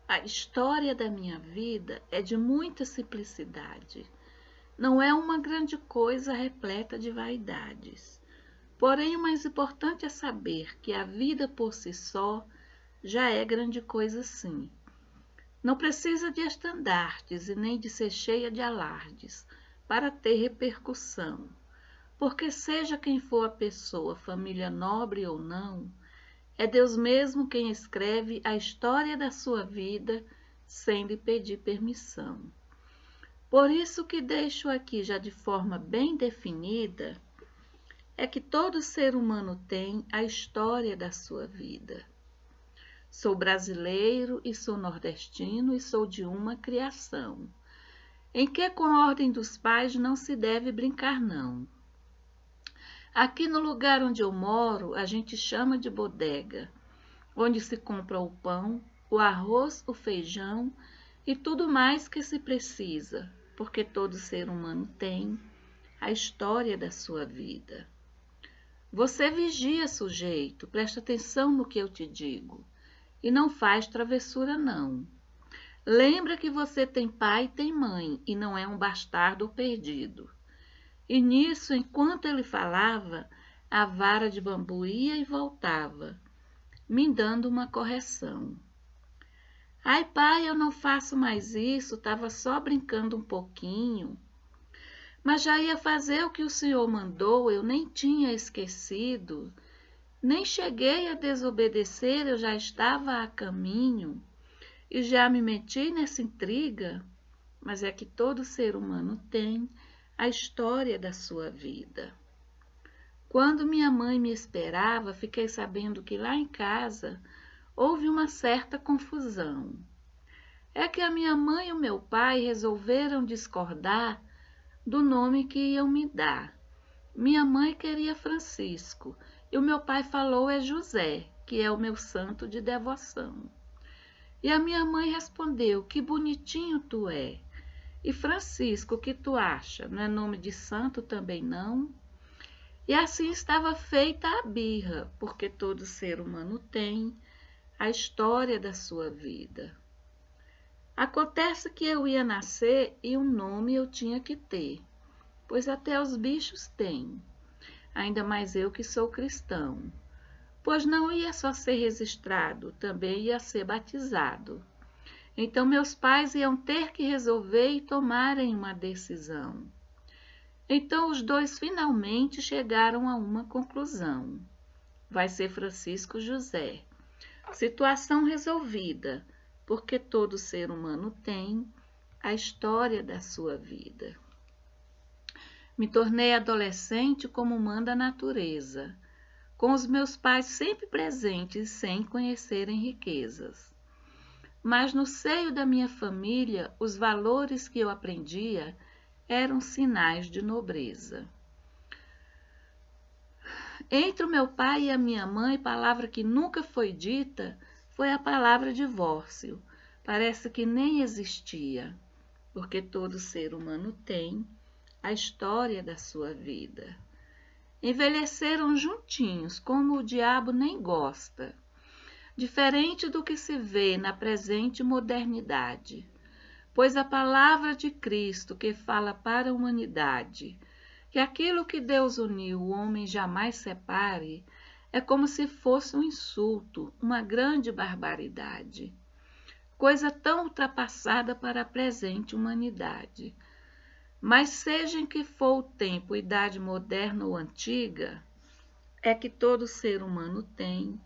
A história da minha vida é de muita simplicidade. Não é uma grande coisa repleta de vaidades. Porém, o mais importante é saber que a vida por si só já é grande coisa sim. Não precisa de estandartes e nem de ser cheia de alardes para ter repercussão, porque seja quem for a pessoa, família nobre ou não, é Deus mesmo quem escreve a história da sua vida sem lhe pedir permissão. Por isso que deixo aqui já de forma bem definida é que todo ser humano tem a história da sua vida. Sou brasileiro e sou nordestino e sou de uma criação, em que com a ordem dos pais não se deve brincar não. Aqui no lugar onde eu moro, a gente chama de bodega, onde se compra o pão, o arroz, o feijão e tudo mais que se precisa, porque todo ser humano tem a história da sua vida. Você vigia, sujeito, presta atenção no que eu te digo. E não faz travessura, não. Lembra que você tem pai e tem mãe, e não é um bastardo ou perdido. E nisso, enquanto ele falava, a vara de bambu ia e voltava, me dando uma correção. Ai, pai, eu não faço mais isso, estava só brincando um pouquinho. Mas já ia fazer o que o senhor mandou, eu nem tinha esquecido. Nem cheguei a desobedecer, eu já estava a caminho e já me meti nessa intriga. Mas é que todo ser humano tem a história da sua vida. Quando minha mãe me esperava, fiquei sabendo que lá em casa houve uma certa confusão. É que a minha mãe e o meu pai resolveram discordar do nome que iam me dar. Minha mãe queria Francisco e o meu pai falou é José, que é o meu santo de devoção. E a minha mãe respondeu, que bonitinho tu é. E Francisco, o que tu acha? Não é nome de santo também não? E assim estava feita a birra, porque todo ser humano tem a história da sua vida. Acontece que eu ia nascer e um nome eu tinha que ter, pois até os bichos têm. Ainda mais eu que sou cristão, pois não ia só ser registrado, também ia ser batizado. Então meus pais iam ter que resolver e tomarem uma decisão. Então os dois finalmente chegaram a uma conclusão. Vai ser Francisco José. Situação resolvida, porque todo ser humano tem a história da sua vida. Me tornei adolescente como manda a natureza, com os meus pais sempre presentes sem conhecerem riquezas. Mas no seio da minha família, os valores que eu aprendia eram sinais de nobreza. Entre o meu pai e a minha mãe, palavra que nunca foi dita foi a palavra divórcio. Parece que nem existia, porque todo ser humano tem a história da sua vida. Envelheceram juntinhos, como o diabo nem gosta, diferente do que se vê na presente modernidade, pois a palavra de Cristo que fala para a humanidade, que aquilo que Deus uniu o homem jamais separe, é como se fosse um insulto, uma grande barbaridade, coisa tão ultrapassada para a presente humanidade. Mas seja em que for o tempo, idade moderna ou antiga, é que todo ser humano tem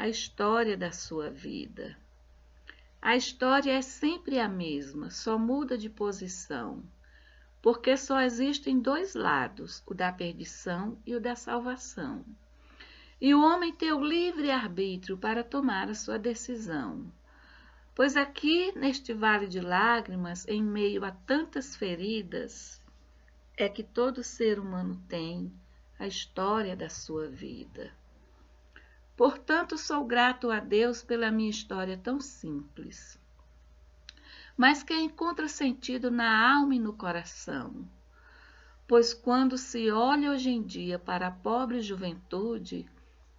a história da sua vida. A história é sempre a mesma, só muda de posição, porque só existem dois lados, o da perdição e o da salvação. E o homem tem o livre arbítrio para tomar a sua decisão. Pois aqui, neste vale de lágrimas, em meio a tantas feridas, é que todo ser humano tem a história da sua vida. Portanto, sou grato a Deus pela minha história tão simples, mas que encontra sentido na alma e no coração. Pois quando se olha hoje em dia para a pobre juventude,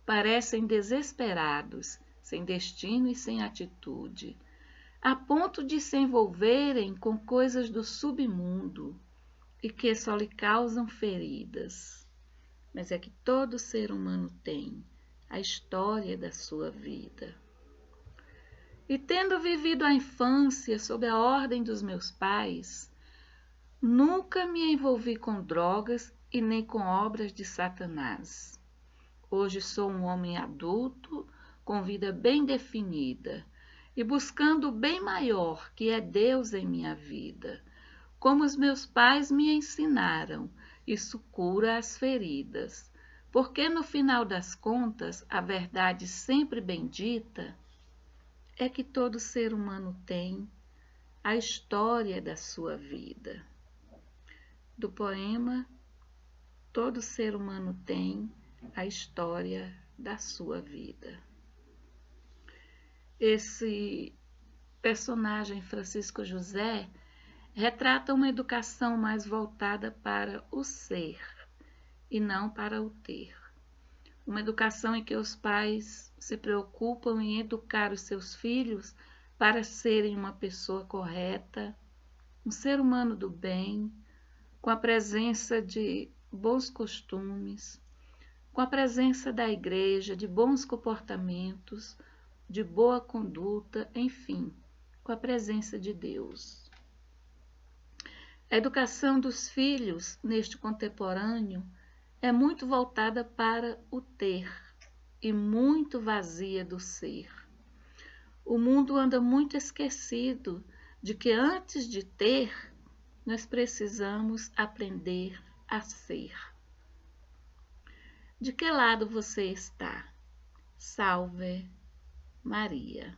parecem desesperados, sem destino e sem atitude. a ponto de se envolverem com coisas do submundo e que só lhe causam feridas. Mas é que todo ser humano tem a história da sua vida. E tendo vivido a infância sob a ordem dos meus pais, nunca me envolvi com drogas e nem com obras de Satanás. Hoje sou um homem adulto, com vida bem definida e buscando o bem maior, que é Deus em minha vida. Como os meus pais me ensinaram, isso cura as feridas, porque no final das contas, a verdade sempre bendita é que todo ser humano tem a história da sua vida. Do poema, todo ser humano tem a história da sua vida. Esse personagem, Francisco José, retrata uma educação mais voltada para o ser e não para o ter. Uma educação em que os pais se preocupam em educar os seus filhos para serem uma pessoa correta, um ser humano do bem, com a presença de bons costumes, com a presença da igreja, de bons comportamentos, de boa conduta, enfim, com a presença de Deus. A educação dos filhos neste contemporâneo é muito voltada para o ter e muito vazia do ser. O mundo anda muito esquecido de que antes de ter, nós precisamos aprender a ser. De que lado você está? Salve Maria.